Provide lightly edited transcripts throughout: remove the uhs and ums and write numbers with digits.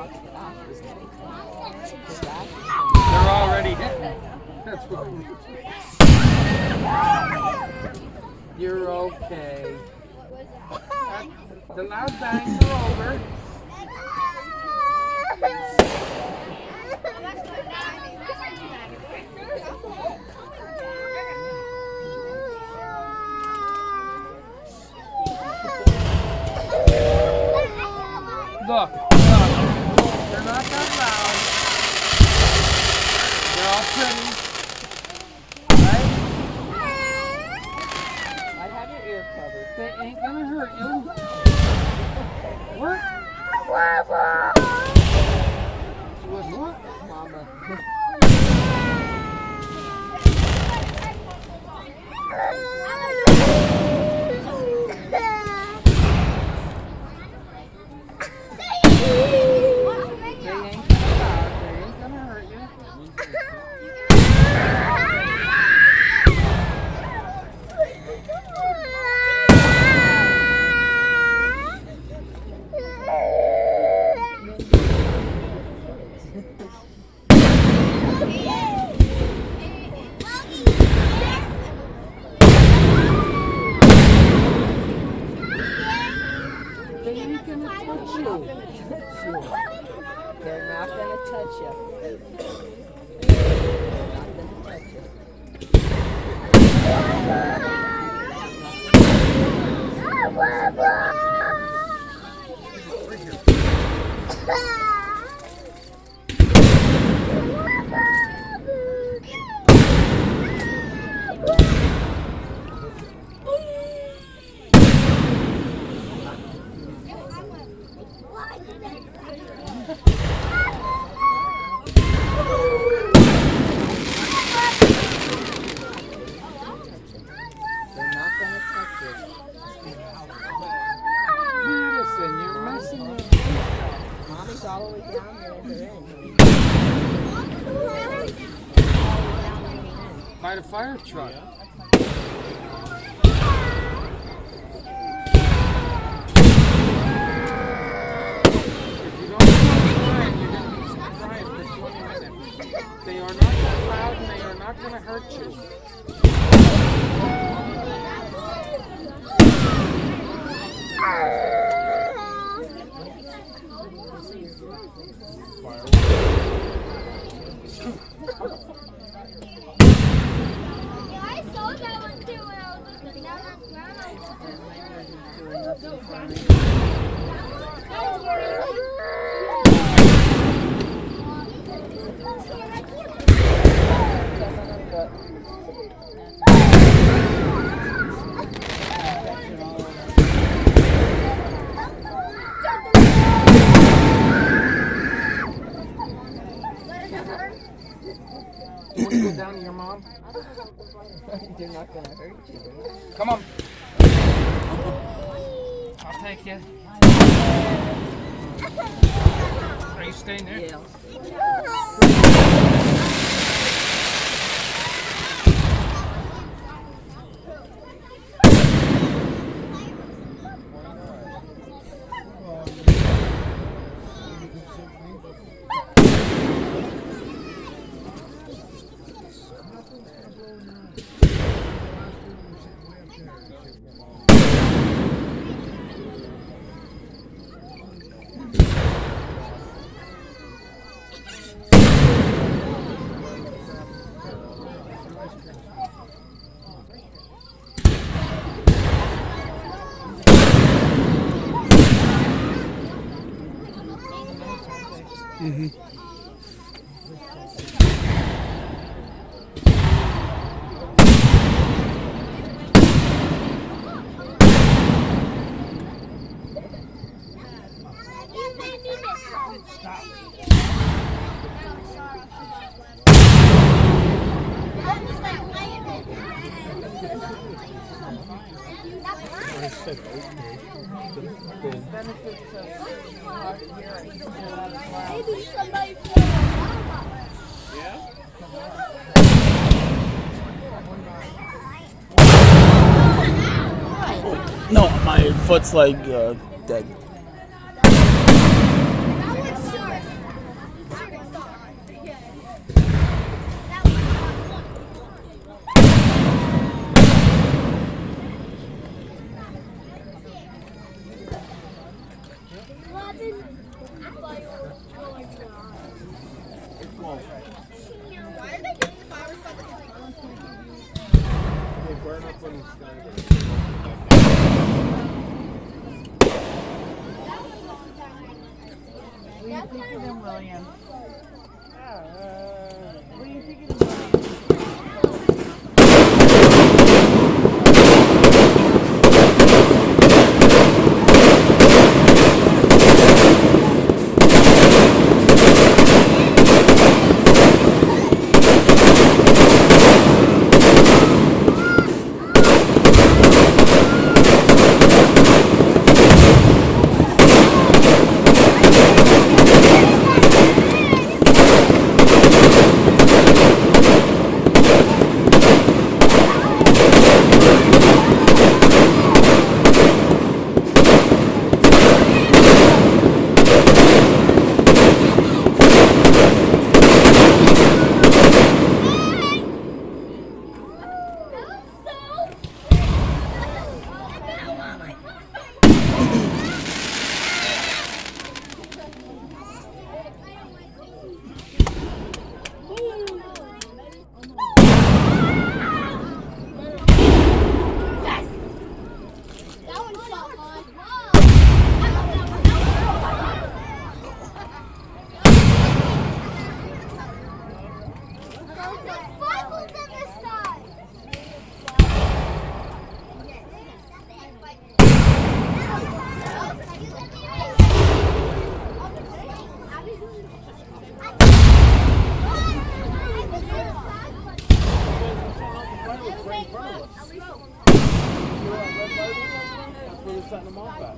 They're already hitting. That's what. You're okay. The loud bangs are over. Look, they're not that loud. They're all pretty. Right? I have your ear covered. They ain't gonna hurt you. What? What? Mama. They're not going to touch you. They're not going to touch you. All the way down there. By the fire truck. If you don't stop crying, you're going to be crying for 20 minutes. They are not that loud and they are not going to hurt you. I saw that one too when I was looking down on You want to go down to your mom? They're not going to hurt you. Come on. I'll take you. Are you staying there? Yeah. Mm-hmm. Stop. Maybe somebody No, my foot's like dead. I would sure. Why are they getting the fireworks by the time? They burn up when it's done. What do you think of them, William? What do you think of them, William? Setting them off at.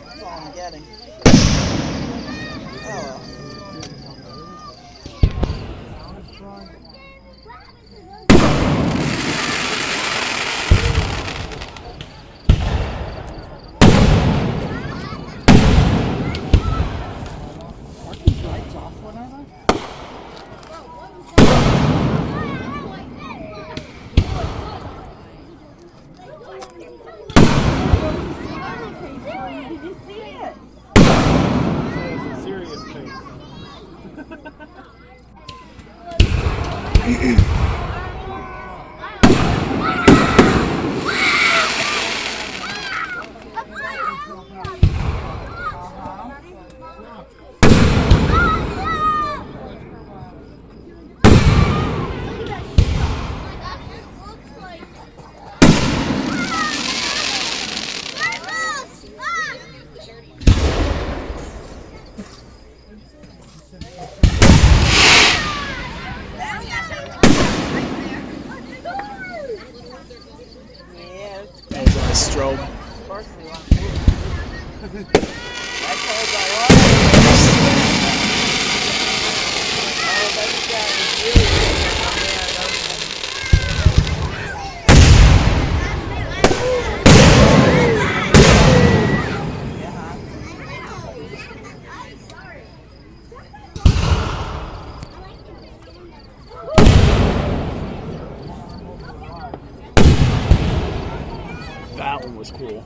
That's all I'm getting. Oh well. Aren't these lights off whenever? Did you see it? It's a serious face. was cool.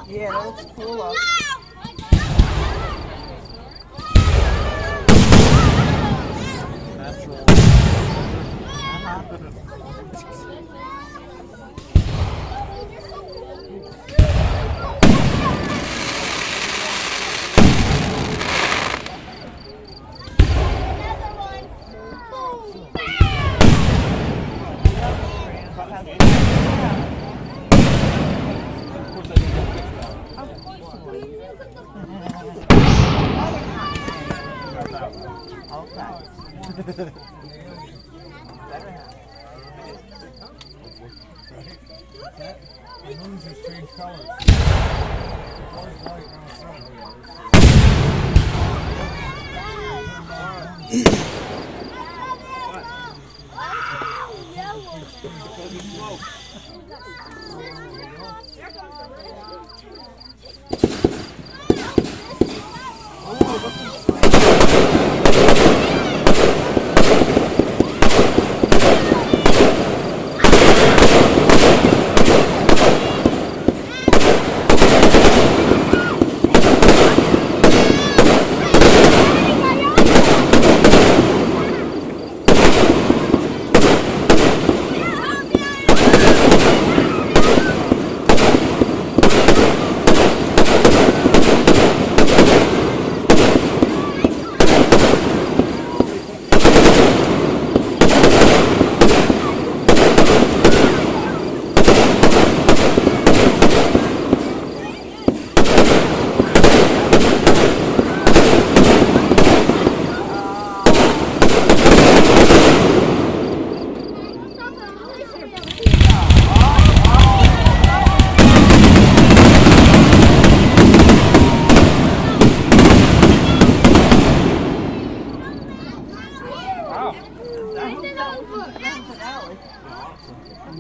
Yeah, that looks cool. The moon just changed colors. Always white, now it's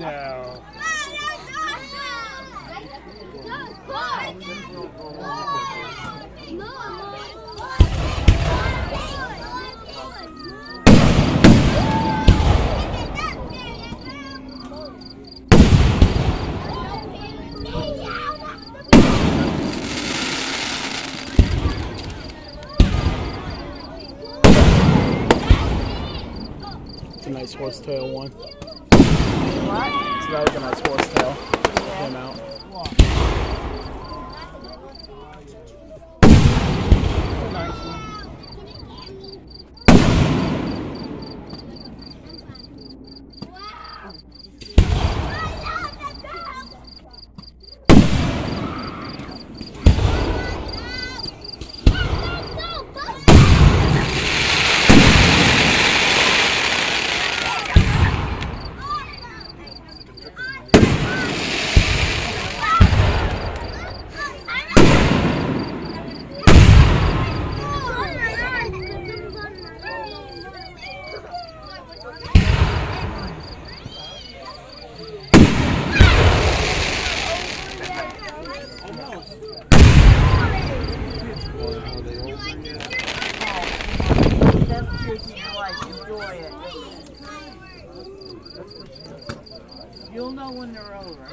No. It's a nice horsetail one. What? So that was a nice horsetail. Came out. Nice one. You'll know when they're over.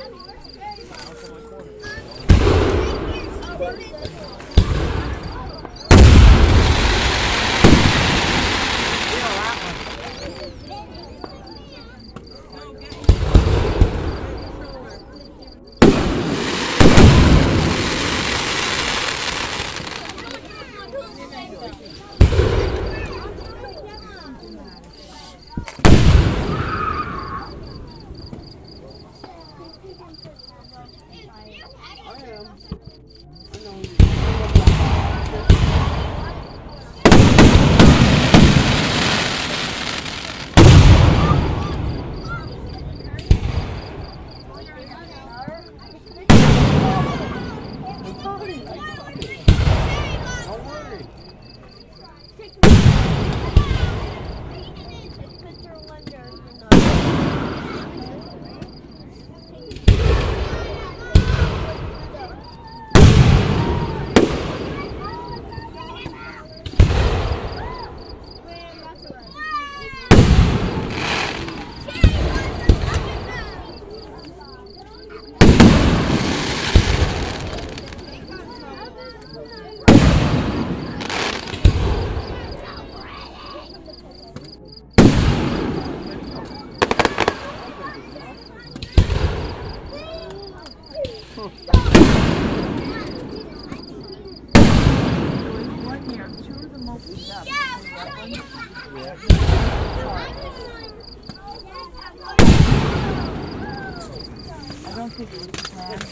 I don't think it was planned.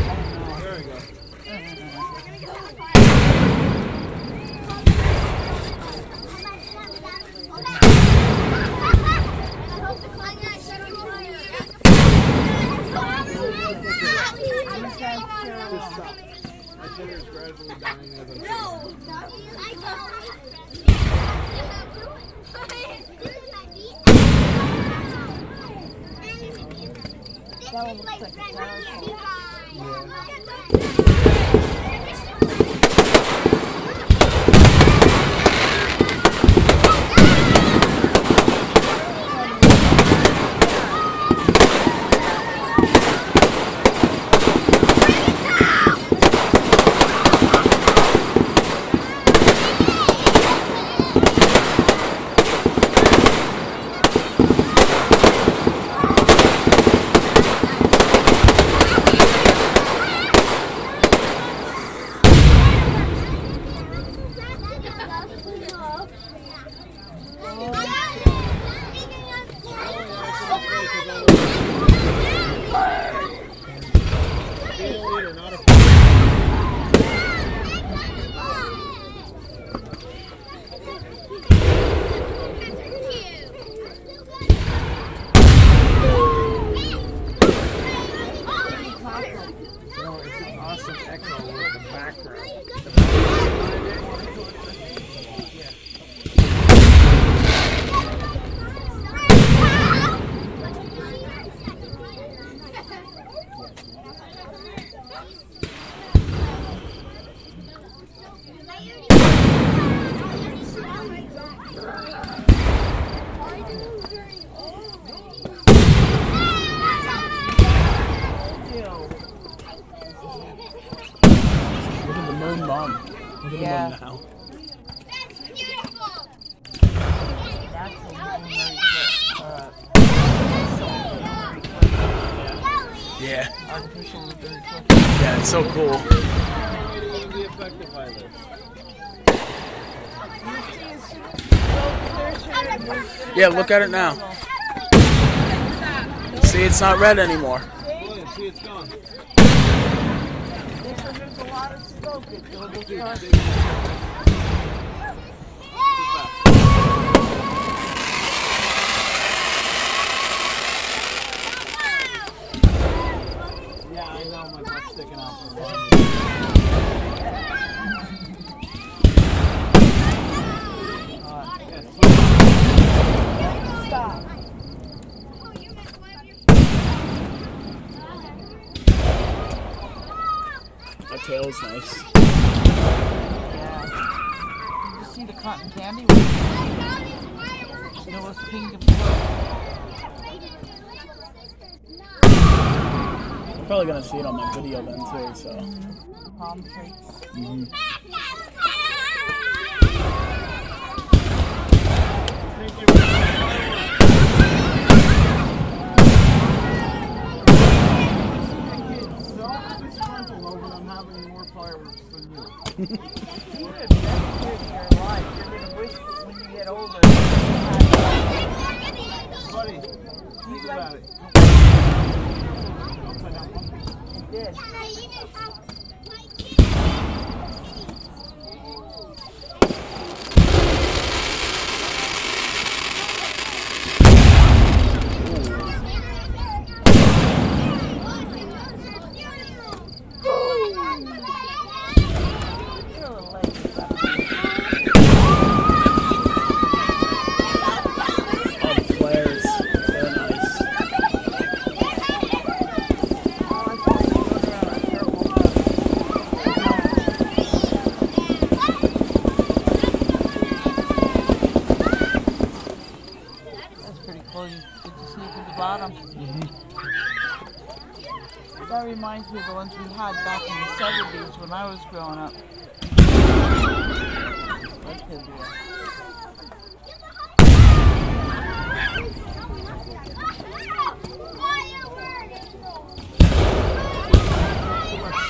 I don't know. There we go. Just stop. My sugar is gradually dying as I'm That one looks like a flower shop. Yeah. Artificial with the reflection. Yeah, it's so cool. There's no way to even be affected by this. Yeah, look at it now. See, it's not red anymore. William, see, it's gone. There's a lot of smoke. Yeah, I know my butt's sticking out from the Stop. That tail is nice. Yeah. Did you see the cotton candy? It was pink and blue. I'm probably gonna see it on my video then too, so. Palm trees. I'm having more fireworks than you. You're the best kid in your life. You're going to wish when you get older. Buddy, think about it. You did. You're a little late. Oh, the flares. They're nice. That's pretty cool. You get to sneak at the bottom. That reminds me of the ones we had back in the 70s when I was growing up. That's good deal.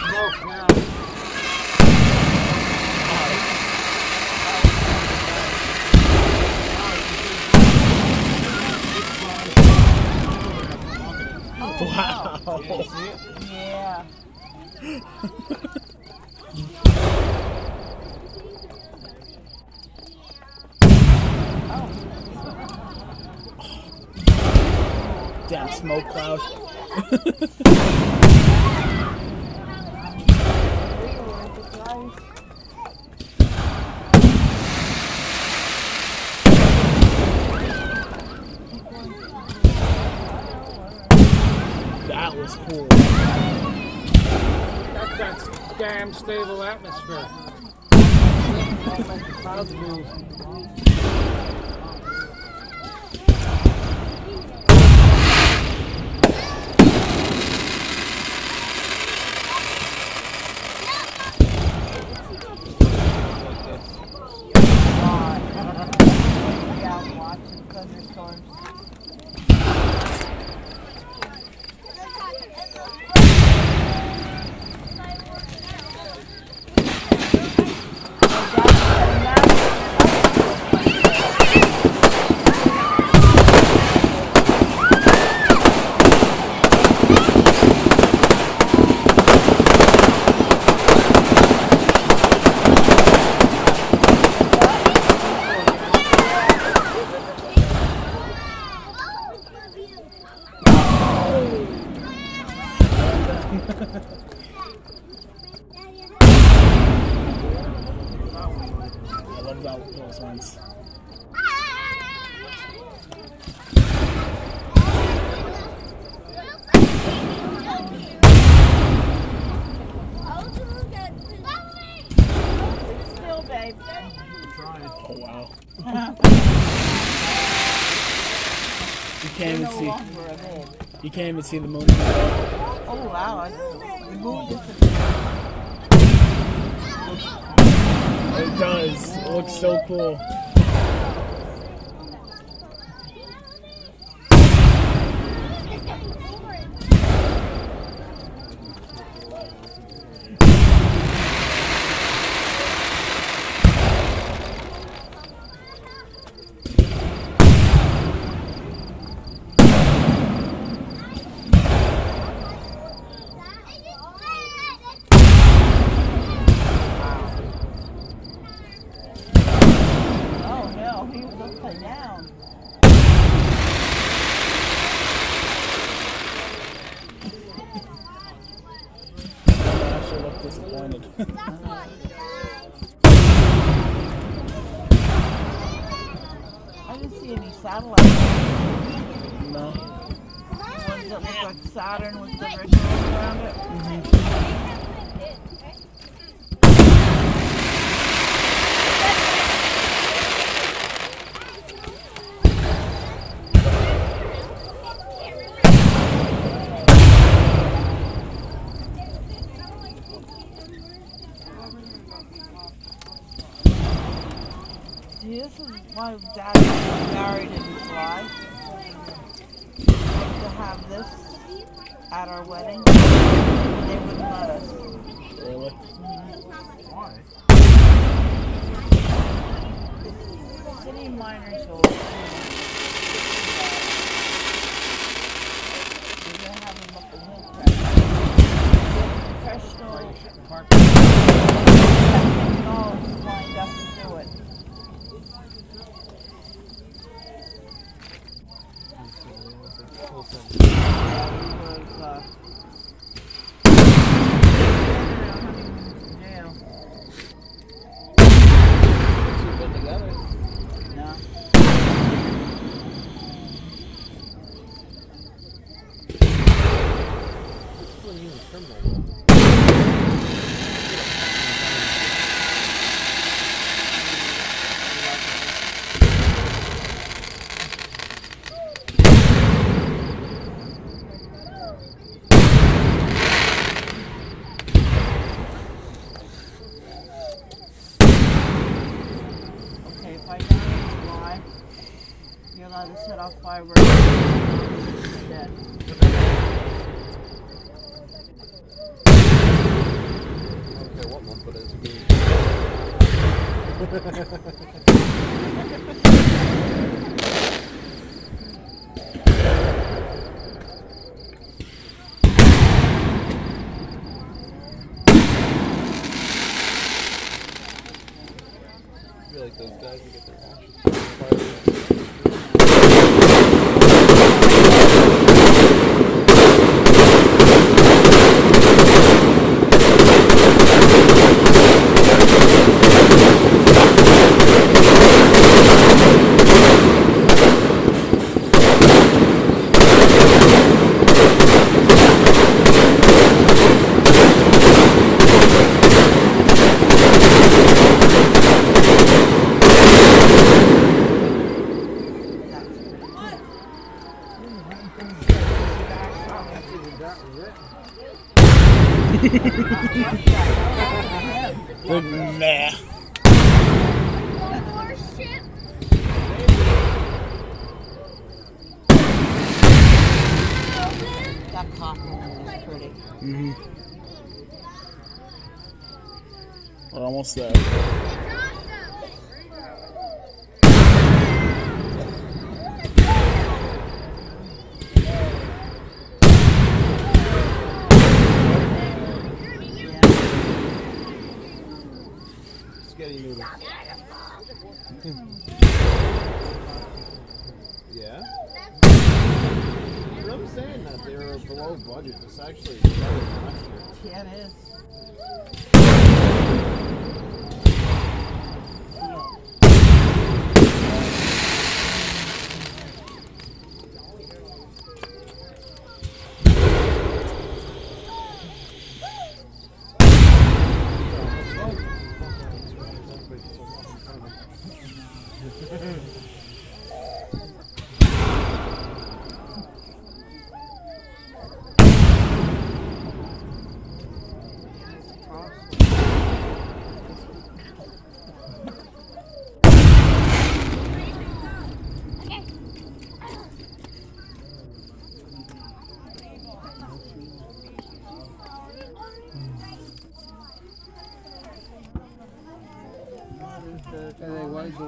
Smoke now. Wow. Yeah, see it? Yeah. Damn smoke cloud. That was cool. That's that damn stable atmosphere. Don't let the clouds move. Yeah, watching thunderstorms. I love those ones. Still, babe. Oh wow. You can't even No see. longer a babe. You can't even see the moon. Oh wow, the moon disappeared. It does. It looks so cool. satellite ones. No. Ones that look like Saturn with the red rings around it. See, this is why Dad got married in July. To have this at our wedding, and they wouldn't let us. Really? Why? The city of Minersville. We're gonna have them up in Hillcrest. Professional technologists lined up to do it. Jail. You've been together. No. This isn't even criminal. Okay, if I die in July, you're allowed to set off fireworks. You're dead. Okay, what month it is? I feel like those guys who get their ashes. Nah. One more ship. That cotton is pretty. Mm-hmm. We're almost there. It's awesome. Spaghetti noodles. Yeah? For them saying that they were below budget, it's actually better than last year. Yeah, it is.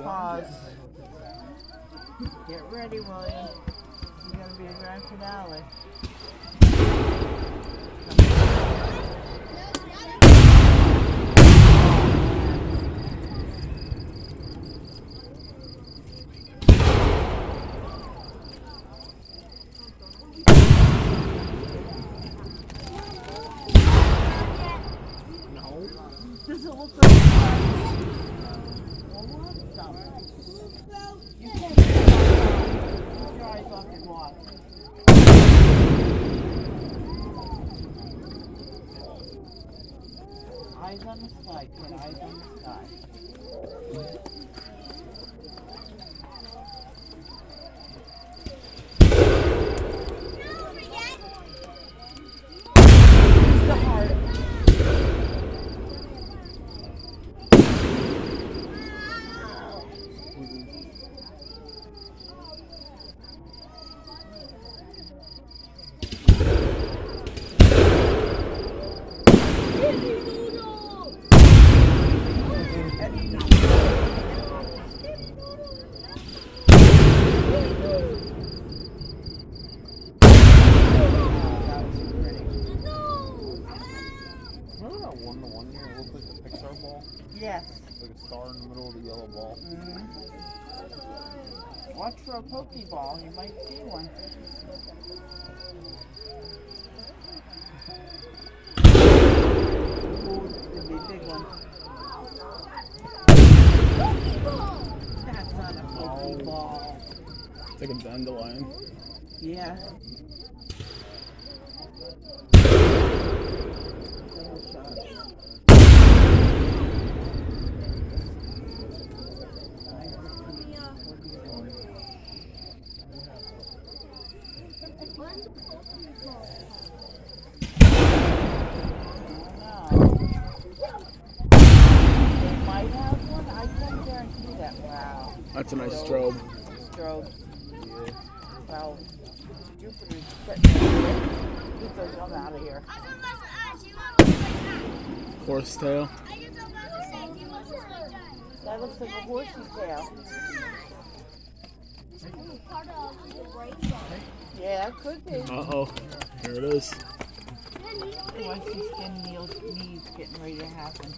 Pause. Get ready, William. It's gonna be a grand finale. Does it look like you can't Eyes on the sky, kid. Eyes on the sky. The heart. Remember that one the one year? It looked like the Pixar ball? Yes. Like a star in the middle of the yellow ball. Watch for a Pokeball. You might see one. Ooh, this could be a big one. That's not a Pokeball. It's like a dandelion. Yeah. Double shot. They might have one. I can't guarantee that. Wow. That's a nice strobe. Strobe. Yeah. Wow. Jupiter's setting. Get those them out of here. Horsetail. That looks like a horsey tail. Yeah, it could be. Uh-oh. Here it is. Watch these skin knees getting ready to happen.